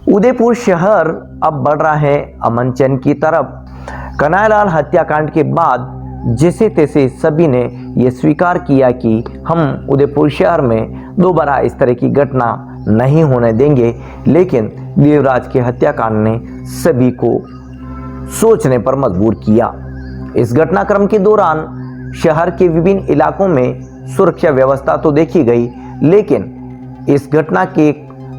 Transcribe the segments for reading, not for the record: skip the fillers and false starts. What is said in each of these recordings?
उदयपुर शहर अब बढ़ रहा है अमन चैन की तरफ। कन्हैयालाल हत्याकांड के बाद जैसे तैसे सभी ने यह स्वीकार किया कि हम उदयपुर शहर में दोबारा इस तरह की घटना नहीं होने देंगे, लेकिन देवराज के हत्याकांड ने सभी को सोचने पर मजबूर किया। इस घटनाक्रम के दौरान शहर के विभिन्न इलाकों में सुरक्षा व्यवस्था तो देखी गई, लेकिन इस घटना के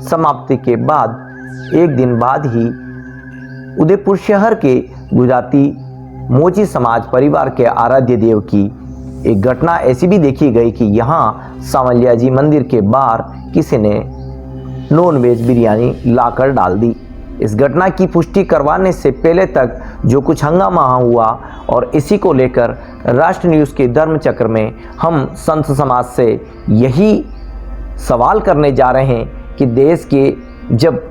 समाप्ति के बाद एक दिन बाद ही उदयपुर शहर के गुजराती मोची समाज परिवार के आराध्य देव की एक घटना ऐसी भी देखी गई कि यहाँ सांवलिया जी मंदिर के बाहर किसी ने नॉनवेज बिरयानी लाकर डाल दी। इस घटना की पुष्टि करवाने से पहले तक जो कुछ हंगामा हुआ और इसी को लेकर राष्ट्र न्यूज़ के धर्मचक्र में हम संत समाज से यही सवाल करने जा रहे हैं कि देश के जब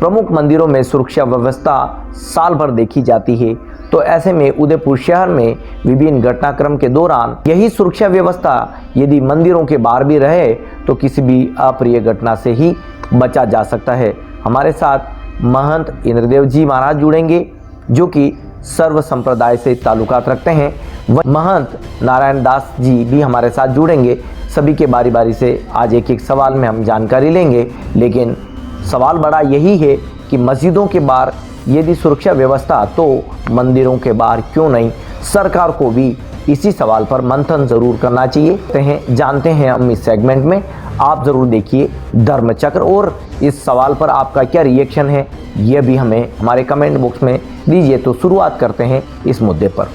प्रमुख मंदिरों में सुरक्षा व्यवस्था साल भर देखी जाती है, तो ऐसे में उदयपुर शहर में विभिन्न घटनाक्रम के दौरान यही सुरक्षा व्यवस्था यदि मंदिरों के बाहर भी रहे तो किसी भी अप्रिय घटना से ही बचा जा सकता है। हमारे साथ महंत इंद्रदेव जी महाराज जुड़ेंगे जो कि सर्व संप्रदाय से ताल्लुकात रखते हैं। महंत नारायण दास जी भी हमारे साथ जुड़ेंगे। सभी के बारी बारी से आज एक एक सवाल में हम जानकारी लेंगे, लेकिन सवाल बड़ा यही है कि मस्जिदों के बाहर यदि सुरक्षा व्यवस्था तो मंदिरों के बाहर क्यों नहीं। सरकार को भी इसी सवाल पर मंथन जरूर करना चाहिए। जानते हैं हम इस सेगमेंट में। आप जरूर देखिए धर्मचक्र और इस सवाल पर आपका क्या रिएक्शन है यह भी हमें हमारे कमेंट बॉक्स में दीजिए। तो शुरुआत करते हैं इस मुद्दे पर।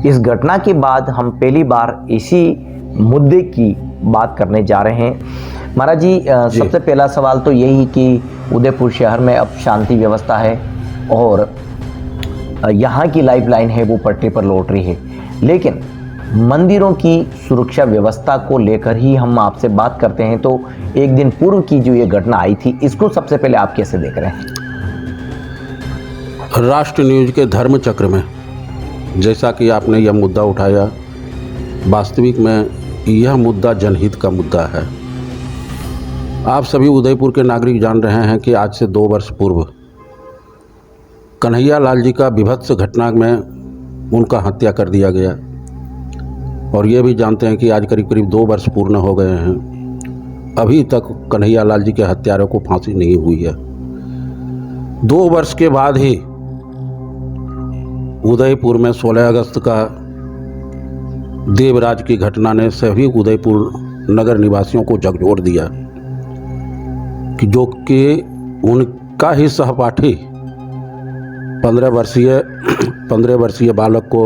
इस घटना के बाद हम पहली बार इसी मुद्दे की बात करने जा रहे हैं। महाराज जी, सबसे पहला सवाल तो यही कि उदयपुर शहर में अब शांति व्यवस्था है और यहाँ की लाइफलाइन है वो पटरी पर लौट रही है, लेकिन मंदिरों की सुरक्षा व्यवस्था को लेकर ही हम आपसे बात करते हैं। तो एक दिन पूर्व की जो ये घटना आई थी, इसको सबसे पहले आप कैसे देख रहे हैं? राष्ट्र न्यूज़ के धर्मचक्र में जैसा कि आपने यह मुद्दा उठाया, वास्तविक में यह मुद्दा जनहित का मुद्दा है। आप सभी उदयपुर के नागरिक जान रहे हैं कि आज से 2 वर्ष पूर्व कन्हैयालाल जी का विभत्स घटना में उनका हत्या कर दिया गया, और ये भी जानते हैं कि आज करीब करीब 2 वर्ष पूर्ण हो गए हैं, अभी तक कन्हैयालाल जी के हत्यारों को फांसी नहीं हुई है। 2 वर्ष के बाद ही उदयपुर में 16 अगस्त का देवराज की घटना ने सभी उदयपुर नगर निवासियों को झकझोर दिया कि जो कि उनका ही सहपाठी 15 वर्षीय बालक को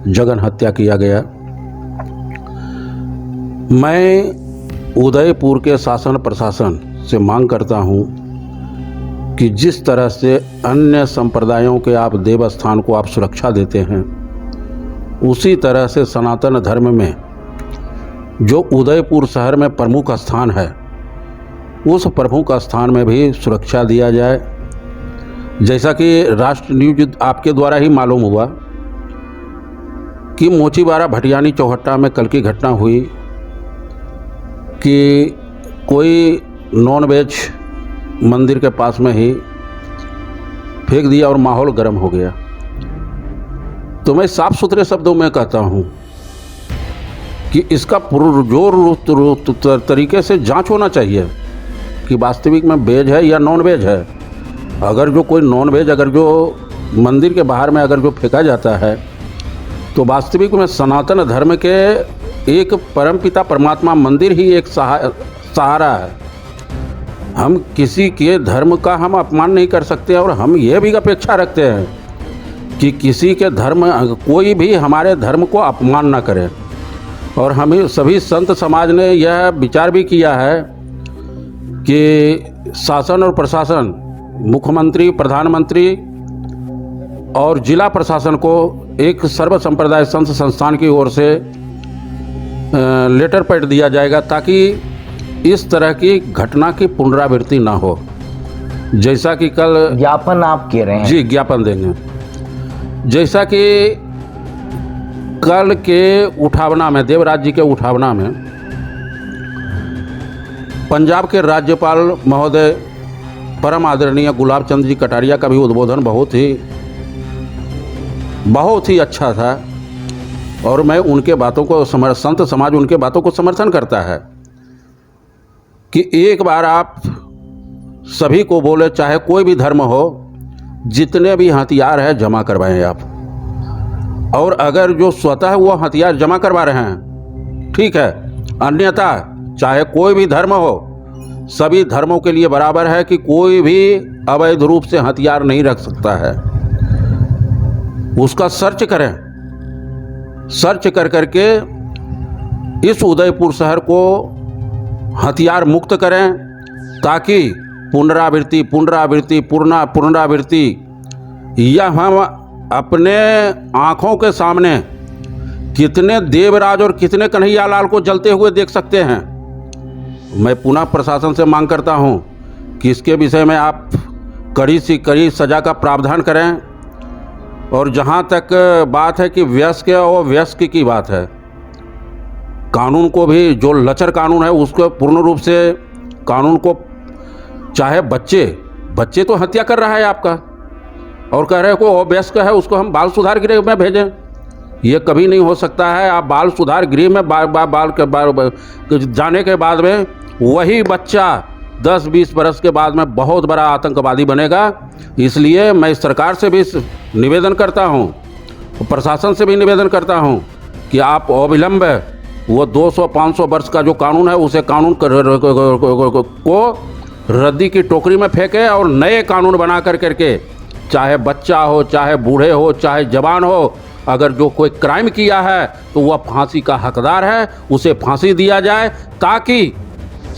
जघन हत्या किया गया। मैं उदयपुर के शासन प्रशासन से मांग करता हूं कि जिस तरह से अन्य संप्रदायों के आप देवस्थान को आप सुरक्षा देते हैं, उसी तरह से सनातन धर्म में जो उदयपुर शहर में प्रमुख स्थान है, उस प्रमुख स्थान में भी सुरक्षा दिया जाए। जैसा कि राष्ट्र न्यूज़ आपके द्वारा ही मालूम हुआ कि मोचीबारा भटियानी चौहट्टा में कल की घटना हुई कि कोई नॉनवेज मंदिर के पास में ही फेंक दिया और माहौल गर्म हो गया। तो मैं साफ सुथरे शब्दों में कहता हूँ कि इसका पुरजोर तरीके से जांच होना चाहिए कि वास्तविक में वेज है या नॉन वेज है। अगर जो कोई नॉन वेज अगर जो मंदिर के बाहर में अगर जो फेंका जाता है, तो वास्तविक में सनातन धर्म के एक परमपिता परमात्मा मंदिर ही एक सहारा है। हम किसी के धर्म का हम अपमान नहीं कर सकते, और हम ये भी अपेक्षा रखते हैं कि किसी के धर्म कोई भी हमारे धर्म को अपमान ना करे। और हमें सभी संत समाज ने यह विचार भी किया है कि शासन और प्रशासन, मुख्यमंत्री, प्रधानमंत्री और जिला प्रशासन को एक सर्व संप्रदाय संत संस्थान की ओर से लेटर पैड दिया जाएगा ताकि इस तरह की घटना की पुनरावृत्ति ना हो। जैसा कि कल ज्ञापन आप कह रहे हैं? जी ज्ञापन देंगे। जैसा कि कल के उठावना में, देवराज जी के उठावना में, पंजाब के राज्यपाल महोदय परम आदरणीय गुलाब चंद जी कटारिया का भी उद्बोधन बहुत ही अच्छा था और मैं उनके बातों को संत समाज उनके बातों को समर्थन करता है कि एक बार आप सभी को बोले, चाहे कोई भी धर्म हो, जितने भी हथियार है जमा करवाएं आप। और अगर जो स्वतः वो हथियार जमा करवा रहे हैं ठीक है, अन्यथा चाहे कोई भी धर्म हो, सभी धर्मों के लिए बराबर है कि कोई भी अवैध रूप से हथियार नहीं रख सकता है। उसका सर्च करें, सर्च कर करके इस उदयपुर शहर को हथियार मुक्त करें ताकि पुनरावृत्ति यह हम अपने आँखों के सामने कितने देवराज और कितने कन्हैयालाल को जलते हुए देख सकते हैं। मैं पुनः प्रशासन से मांग करता हूं कि इसके विषय में आप कड़ी से कड़ी सज़ा का प्रावधान करें। और जहां तक बात है कि वयस्क और वयस्क की बात है, कानून को भी, जो लचर कानून है उसको पूर्ण रूप से कानून को, चाहे बच्चे तो हत्या कर रहा है आपका और कह रहे हैं कोई अवयस्क है उसको हम बाल सुधार गृह में भेजें, ये कभी नहीं हो सकता है। आप बाल सुधार गृह में जाने के बाद में वही बच्चा 10-20 बरस के बाद में बहुत बड़ा आतंकवादी बनेगा। इसलिए मैं सरकार से भी निवेदन करता हूं, प्रशासन से भी निवेदन करता हूं कि आप अविलंब वो 200-500 वर्ष का जो कानून है उसे कानून को रद्दी की टोकरी में फेंके और नए कानून बना करके, चाहे बच्चा हो, चाहे बूढ़े हो, चाहे जवान हो, अगर जो कोई क्राइम किया है तो वह फांसी का हकदार है, उसे फांसी दिया जाए ताकि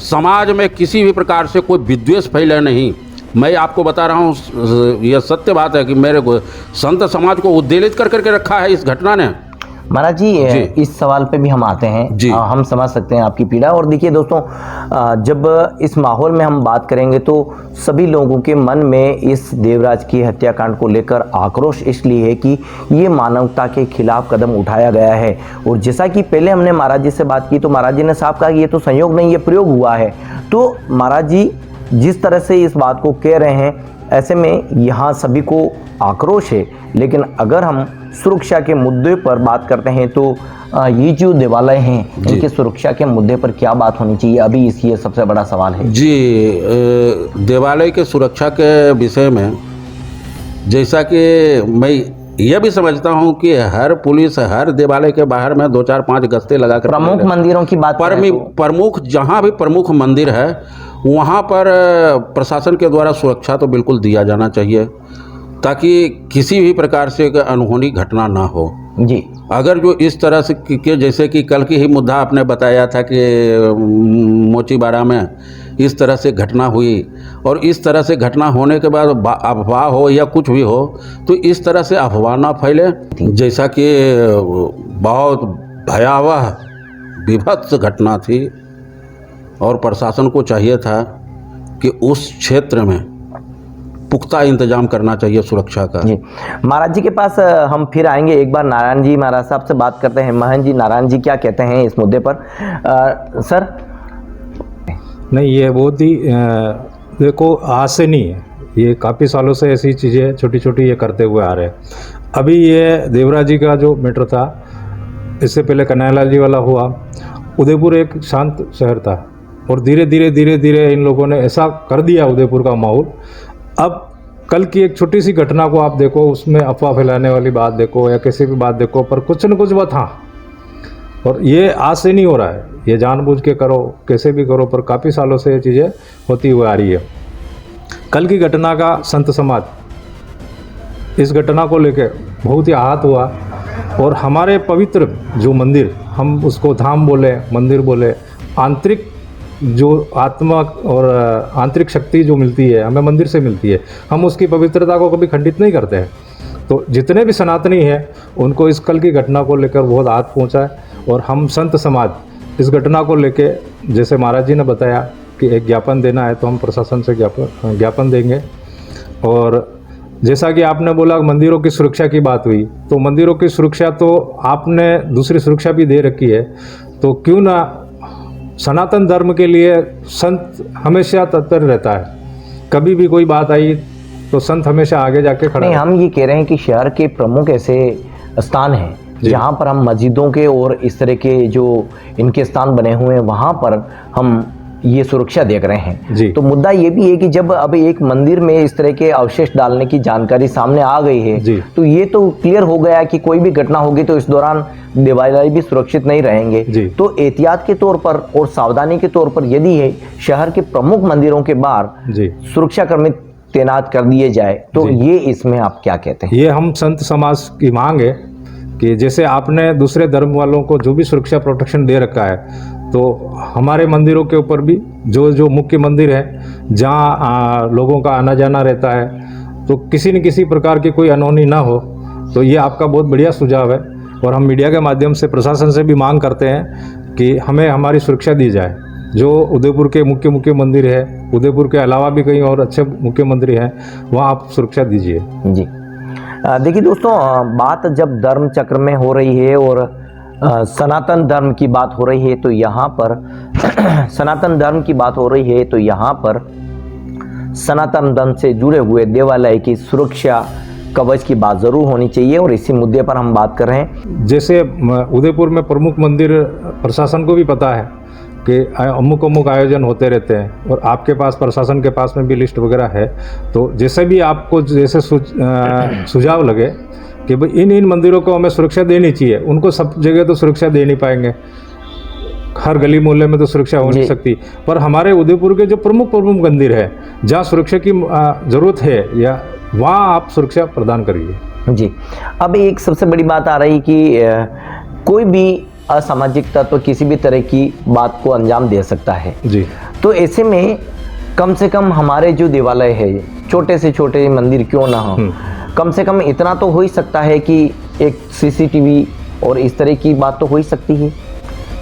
समाज में किसी भी प्रकार से कोई विद्वेष फैले नहीं। मैं आपको बता रहा हूँ, यह सत्य बात है कि मेरे संत समाज को उद्वेलित कर करके रखा है इस घटना ने। महाराज जी, इस सवाल पे भी हम आते हैं। हम समझ सकते हैं आपकी पीड़ा। और देखिए दोस्तों, जब इस माहौल में हम बात करेंगे तो सभी लोगों के मन में इस देवराज की हत्याकांड को लेकर आक्रोश इसलिए है कि ये मानवता के खिलाफ कदम उठाया गया है। और जैसा कि पहले हमने महाराज जी से बात की तो महाराज जी ने साफ कहा कि ये तो संयोग नहीं, ये प्रयोग हुआ है। तो महाराज जी जिस तरह से इस बात को कह रहे हैं, ऐसे में यहाँ सभी को आक्रोश है। लेकिन अगर हम सुरक्षा के मुद्दे पर बात करते हैं तो ये जो देवालय हैं इनकी सुरक्षा के मुद्दे पर क्या बात होनी चाहिए, अभी ये सबसे बड़ा सवाल है जी। देवालय के सुरक्षा के विषय में जैसा कि मैं यह भी समझता हूं कि हर पुलिस हर देवालय के बाहर में 2-4-5 गश्ते लगा कर, प्रमुख मंदिरों की बात प्रमुख जहां भी प्रमुख मंदिर है वहां पर प्रशासन के द्वारा सुरक्षा तो बिल्कुल दिया जाना चाहिए ताकि किसी भी प्रकार से अनहोनी घटना ना हो जी। अगर जो इस तरह से कि जैसे कि कल की ही मुद्दा आपने बताया था कि मोचीबाड़ा में इस तरह से घटना हुई और इस तरह से घटना होने के बाद अफवाह हो या कुछ भी हो तो इस तरह से अफवाह ना फैले। जैसा कि बहुत भयावह विभत्स घटना थी और प्रशासन को चाहिए था कि उस क्षेत्र में पुख्ता इंतजाम करना चाहिए सुरक्षा का। जी महाराज जी के पास हम फिर आएंगे। एक बार नारायण जी महाराज साहब से बात करते हैं। महन जी, नारायण जी क्या कहते हैं इस मुद्दे पर? सर नहीं, ये बहुत ही देखो आज से नहीं है, ये काफ़ी सालों से ऐसी चीज़ें छोटी छोटी ये करते हुए आ रहे हैं। अभी ये देवराज जी का जो मैटर था, इससे पहले कन्हैयालाल जी वाला हुआ। उदयपुर एक शांत शहर था और धीरे धीरे इन लोगों ने ऐसा कर दिया उदयपुर का माहौल। अब कल की एक छोटी सी घटना को आप देखो, उसमें अफवाह फैलाने वाली बात देखो या किसी भी बात देखो, पर कुछ न कुछ बात हाँ। और ये आज से नहीं हो रहा है, ये जानबूझ के करो, कैसे भी करो, पर काफ़ी सालों से ये चीज़ें होती हुई आ रही है। कल की घटना का संत समाज इस घटना को लेकर बहुत ही आहत हुआ और हमारे पवित्र जो मंदिर, हम उसको धाम बोले, मंदिर बोले, आंतरिक जो आत्मा और आंतरिक शक्ति जो मिलती है हमें मंदिर से मिलती है, हम उसकी पवित्रता को कभी खंडित नहीं करते हैं। तो जितने भी सनातनी हैं उनको इस कल की घटना को लेकर बहुत आहत पहुंचा है और हम संत समाज इस घटना को लेके, जैसे महाराज जी ने बताया कि एक ज्ञापन देना है, तो हम प्रशासन से ज्ञापन देंगे। और जैसा कि आपने बोला मंदिरों की सुरक्षा की बात हुई, तो मंदिरों की सुरक्षा तो आपने दूसरी सुरक्षा भी दे रखी है, तो क्यों ना सनातन धर्म के लिए संत हमेशा तत्पर रहता है। कभी भी कोई बात आई तो संत हमेशा आगे जाके खड़ा नहीं, हम ये कह रहे हैं कि शहर के प्रमुख ऐसे स्थान हैं जहाँ पर हम मस्जिदों के और इस तरह के जो इनके स्थान बने हुए हैं वहाँ पर हम ये सुरक्षा देख रहे हैं जी। तो मुद्दा ये भी है कि जब अब एक मंदिर में इस तरह के अवशेष डालने की जानकारी सामने आ गई है जी। तो ये तो क्लियर हो गया कि कोई भी घटना होगी तो इस दौरान देवालय भी सुरक्षित नहीं रहेंगे जी। तो एहतियात के तौर पर और सावधानी के तौर पर यदि है शहर के प्रमुख मंदिरों के बाहर जी सुरक्षा कर्मी तैनात कर दिए जाए तो जी। ये इसमें आप क्या कहते हैं? ये हम संत समाज की मांग है कि जैसे आपने दूसरे धर्म वालों को जो भी सुरक्षा प्रोटेक्शन दे रखा है, तो हमारे मंदिरों के ऊपर भी जो मुख्य मंदिर है जहाँ लोगों का आना जाना रहता है, तो किसी न किसी प्रकार की कोई अनहोनी ना हो। तो ये आपका बहुत बढ़िया सुझाव है और हम मीडिया के माध्यम से प्रशासन से भी मांग करते हैं कि हमें हमारी सुरक्षा दी जाए। जो उदयपुर के मुख्य मंदिर है, उदयपुर के अलावा भी कहीं और अच्छे मुख्य मंदिर हैं, वहाँ आप सुरक्षा दीजिए। जी देखिए दोस्तों, बात जब धर्म चक्र में हो रही है और सनातन धर्म की बात हो रही है तो यहाँ पर सनातन धर्म की बात हो रही है तो यहाँ पर सनातन धर्म से जुड़े हुए देवालय की सुरक्षा कवच की बात ज़रूर होनी चाहिए और इसी मुद्दे पर हम बात कर रहे हैं। जैसे उदयपुर में प्रमुख मंदिर प्रशासन को भी पता है कि अमुक आयोजन होते रहते हैं और आपके पास प्रशासन के पास में भी लिस्ट वगैरह है, तो जैसे भी आपको जैसे सुझाव लगे कि भाई इन मंदिरों को हमें सुरक्षा देनी चाहिए, उनको सब जगह तो सुरक्षा दे नहीं पाएंगे, हर गली मोहल्ले में तो सुरक्षा हो नहीं सकती, पर हमारे उदयपुर के जो प्रमुख मंदिर है जहाँ सुरक्षा की ज़रूरत है या वहाँ आप सुरक्षा प्रदान करिए। जी, अब एक सबसे बड़ी बात आ रही कि कोई भी असामाजिक तत्व किसी भी तरह की बात को अंजाम दे सकता है जी। तो ऐसे में कम से कम हमारे जो देवालय है, छोटे से छोटे मंदिर क्यों ना हो, कम से कम इतना तो हो ही सकता है कि एक सीसीटीवी और इस तरह की बात तो हो ही सकती है।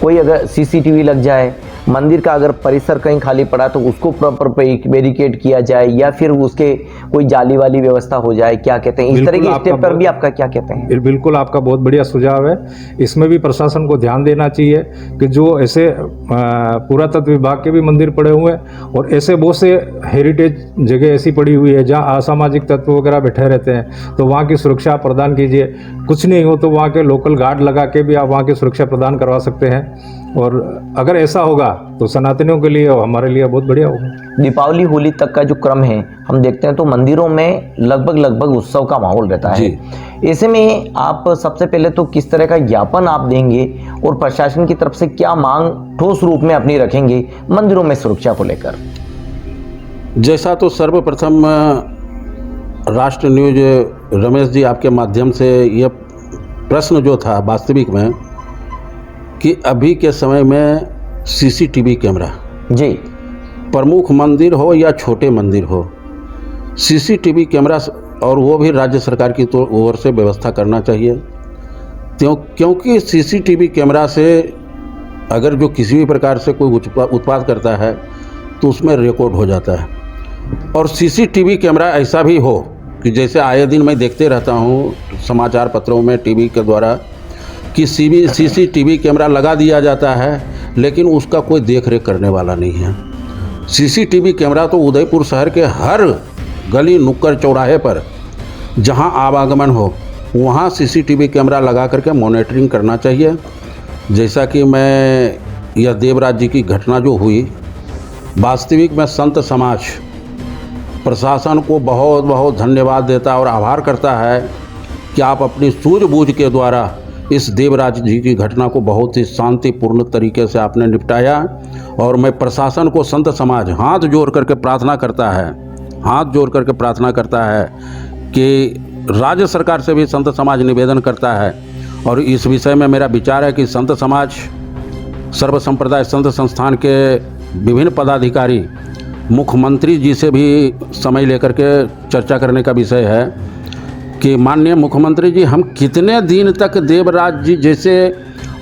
कोई अगर सीसीटीवी लग जाए, मंदिर का अगर परिसर कहीं खाली पड़ा तो उसको प्रॉपर बैरिकेड किया जाए या फिर उसके कोई जाली वाली व्यवस्था हो जाए, क्या कहते हैं? इस तरह के स्टेप पर भी आपका क्या कहते हैं? बिल्कुल, आपका बहुत बढ़िया सुझाव है। इसमें भी प्रशासन को ध्यान देना चाहिए कि जो ऐसे पुरातत्व विभाग के भी मंदिर पड़े हुए हैं और ऐसे बहुत से हेरिटेज जगह ऐसी पड़ी हुई है जहाँ असामाजिक तत्व वगैरह बैठे रहते हैं, तो वहाँ की सुरक्षा प्रदान कीजिए। कुछ नहीं हो तो वहाँ के लोकल गार्ड लगा के भी आप वहाँ की सुरक्षा प्रदान करवा सकते हैं और अगर ऐसा होगा तो सनातनियों के लिए और हमारे लिए बहुत बढ़िया होगा। दीपावली होली तक का जो क्रम है हम देखते हैं तो मंदिरों में लगभग उत्सव का माहौल रहता है। ऐसे में आप सबसे पहले तो किस तरह का ज्ञापन आप देंगे और प्रशासन की तरफ से क्या मांग ठोस रूप में अपनी रखेंगे मंदिरों में सुरक्षा को लेकर? जैसा तो सर्वप्रथम राष्ट्र न्यूज रमेश जी आपके माध्यम से यह प्रश्न जो था वास्तविक में कि अभी के समय में सीसीटीवी कैमरा जी, प्रमुख मंदिर हो या छोटे मंदिर हो, सीसीटीवी कैमरा और वो भी राज्य सरकार की ओर से व्यवस्था करना चाहिए। क्योंकि सीसीटीवी कैमरा से अगर जो किसी भी प्रकार से कोई उत्पाद करता है तो उसमें रिकॉर्ड हो जाता है। और सीसीटीवी कैमरा ऐसा भी हो कि जैसे आए दिन मैं देखते रहता हूँ समाचार पत्रों में, टीवी के द्वारा कि सीसीटीवी कैमरा लगा दिया जाता है लेकिन उसका कोई देख रेख करने वाला नहीं है। सीसीटीवी कैमरा तो उदयपुर शहर के हर गली नुक्कड़ चौराहे पर जहां आवागमन हो वहां सीसीटीवी कैमरा लगा करके मॉनिटरिंग करना चाहिए। जैसा कि मैं यह देवराज जी की घटना जो हुई, वास्तविक में संत समाज प्रशासन को बहुत बहुत धन्यवाद देता और आभार करता है कि आप अपनी सूझबूझ के द्वारा इस देवराज जी की घटना को बहुत ही शांतिपूर्ण तरीके से आपने निपटाया। और मैं प्रशासन को, संत समाज हाथ जोड़ करके प्रार्थना करता है कि राज्य सरकार से भी संत समाज निवेदन करता है और इस विषय में मेरा विचार है कि संत समाज, सर्व संप्रदाय संत संस्थान के विभिन्न पदाधिकारी, मुख्यमंत्री जी से भी समय लेकर के चर्चा करने का विषय है कि माननीय मुख्यमंत्री जी, हम कितने दिन तक देवराज जी जैसे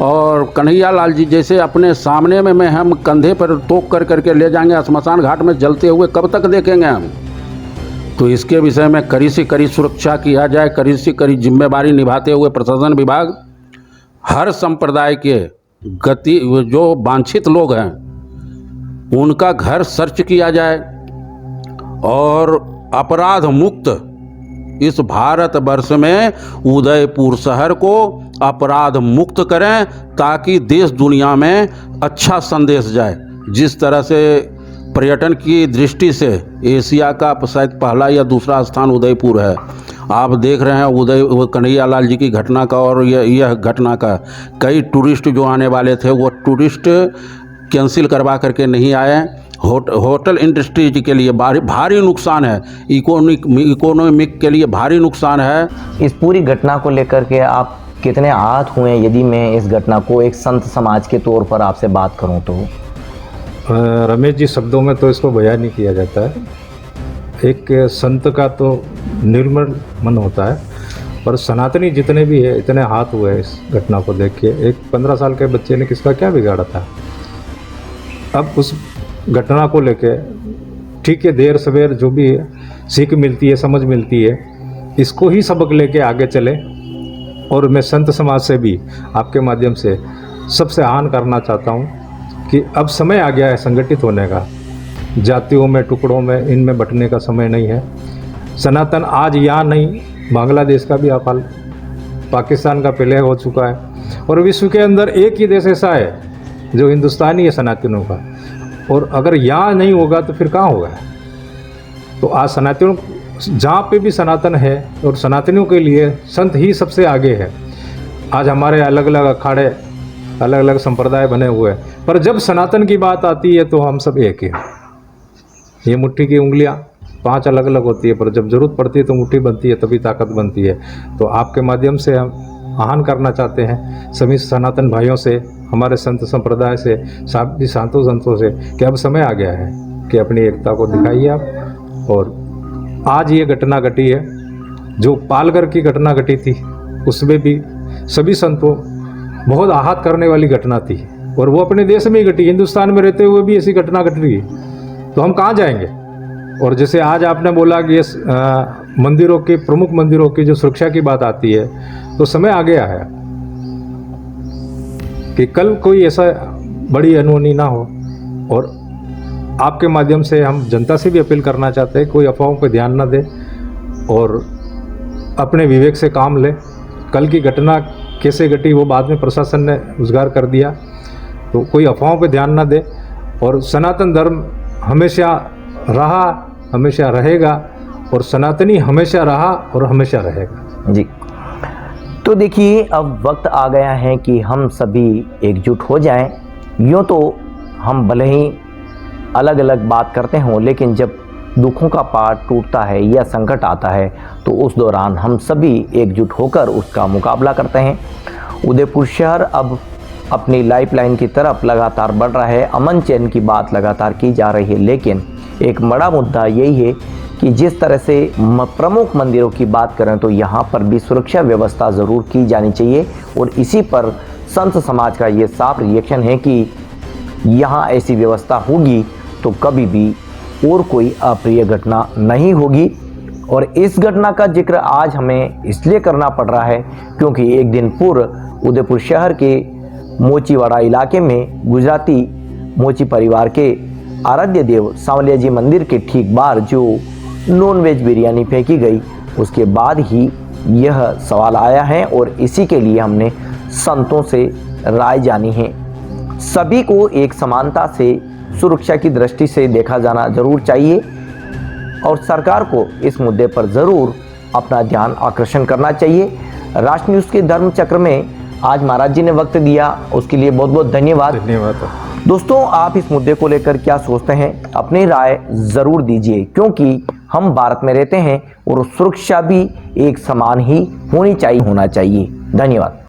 और कन्हैया लाल जी जैसे अपने सामने में हम कंधे पर तोप कर करके ले जाएंगे स्मशान घाट में जलते हुए, कब तक देखेंगे हम। तो इसके विषय में कड़ी से कड़ी सुरक्षा किया जाए, कड़ी से कड़ी जिम्मेदारी निभाते हुए प्रशासन विभाग हर संप्रदाय के जो वांछित लोग हैं उनका घर सर्च किया जाए और अपराध मुक्त इस भारत वर्ष में उदयपुर शहर को अपराध मुक्त करें, ताकि देश दुनिया में अच्छा संदेश जाए। जिस तरह से पर्यटन की दृष्टि से एशिया का शायद पहला या दूसरा स्थान उदयपुर है। आप देख रहे हैं कन्हैया लाल जी की घटना का और यह घटना का कई टूरिस्ट जो आने वाले थे वो टूरिस्ट कैंसिल करवा करके नहीं आए। होटल इंडस्ट्री के लिए भारी नुकसान है, इकोनॉमिक के लिए भारी नुकसान है। इस पूरी घटना को लेकर के आप कितने आहत हुए? यदि मैं इस घटना को एक संत समाज के तौर पर आपसे बात करूं तो रमेश जी, शब्दों में तो इसको बयान नहीं किया जाता है। एक संत का तो निर्मल मन होता है, पर सनातनी जितने भी है इतने हाथ हुए इस घटना को देख के। एक 15 साल के बच्चे ने किसका क्या बिगाड़ा था। अब उस घटना को लेके ठीक है, देर सवेर जो भी है सीख मिलती है, समझ मिलती है, इसको ही सबक लेके आगे चले। और मैं संत समाज से भी आपके माध्यम से सबसे आह्वान करना चाहता हूँ कि अब समय आ गया है संगठित होने का। जातियों में, टुकड़ों में, इनमें बंटने का समय नहीं है। सनातन आज यहाँ नहीं, बांग्लादेश का भी हाल, पाकिस्तान का पहले हो चुका है, और विश्व के अंदर एक ही देश ऐसा है जो हिंदुस्तानी है सनातनों का। और अगर यहाँ नहीं होगा तो फिर कहाँ होगा। तो आज सनातनों जहाँ पे भी सनातन है और सनातनियों के लिए संत ही सबसे आगे है। आज हमारे अलग अलग अखाड़े, अलग अलग संप्रदाय बने हुए हैं, पर जब सनातन की बात आती है तो हम सब एक हैं। ये मुट्ठी की उंगलियां 5 अलग अलग होती है, पर जब जरूरत पड़ती है तो मुट्ठी बनती है, तभी ताकत बनती है। तो आपके माध्यम से हम आह्वान करना चाहते हैं सभी सनातन भाइयों से, हमारे संत संप्रदाय से, सभी संतों से कि अब समय आ गया है कि अपनी एकता को दिखाइए आप। और आज ये घटना घटी है, जो पालघर की घटना घटी थी उसमें भी सभी संतों बहुत आहत करने वाली घटना थी, और वो अपने देश में ही घटी। हिंदुस्तान में रहते हुए भी ऐसी घटना घट रही है, तो हम कहाँ जाएंगे। और जैसे आज आपने बोला कि ये मंदिरों के, प्रमुख मंदिरों की जो सुरक्षा की बात आती है, तो समय आ गया है कि कल कोई ऐसा बड़ी अनहोनी ना हो। और आपके माध्यम से हम जनता से भी अपील करना चाहते हैं, कोई अफवाहों पर ध्यान ना दे और अपने विवेक से काम ले। कल की घटना कैसे घटी वो बाद में प्रशासन ने उजागर कर दिया, तो कोई अफवाहों पर ध्यान ना दे। और सनातन धर्म हमेशा रहा, हमेशा रहेगा, और सनातनी हमेशा रहा और हमेशा रहेगा जी। तो देखिए, अब वक्त आ गया है कि हम सभी एकजुट हो जाएं। यूँ तो हम भले ही अलग अलग बात करते हों, लेकिन जब दुखों का पहाड़ टूटता है या संकट आता है तो उस दौरान हम सभी एकजुट होकर उसका मुकाबला करते हैं। उदयपुर शहर अब अपनी लाइफलाइन की तरफ लगातार बढ़ रहा है। अमन चैन की बात लगातार की जा रही है, लेकिन एक बड़ा मुद्दा यही है कि जिस तरह से प्रमुख मंदिरों की बात करें तो यहाँ पर भी सुरक्षा व्यवस्था ज़रूर की जानी चाहिए। और इसी पर संत समाज का ये साफ रिएक्शन है कि यहाँ ऐसी व्यवस्था होगी तो कभी भी और कोई अप्रिय घटना नहीं होगी। और इस घटना का जिक्र आज हमें इसलिए करना पड़ रहा है क्योंकि एक दिन पूर्व उदयपुर शहर के मोचीवाड़ा इलाके में गुजराती मोची परिवार के आराध्य देव सांवलिया जी मंदिर के ठीक बाहर जो नॉनवेज बिरयानी फेंकी गई, उसके बाद ही यह सवाल आया है और इसी के लिए हमने संतों से राय जानी है। सभी को एक समानता से, सुरक्षा की दृष्टि से देखा जाना जरूर चाहिए और सरकार को इस मुद्दे पर ज़रूर अपना ध्यान आकर्षण करना चाहिए। राष्ट्र न्यूज़ के धर्म चक्र में आज महाराज जी ने वक्त दिया, उसके लिए बहुत बहुत धन्यवाद। दोस्तों, आप इस मुद्दे को लेकर क्या सोचते हैं, अपनी राय ज़रूर दीजिए, क्योंकि हम भारत में रहते हैं और सुरक्षा भी एक समान ही होना चाहिए। धन्यवाद।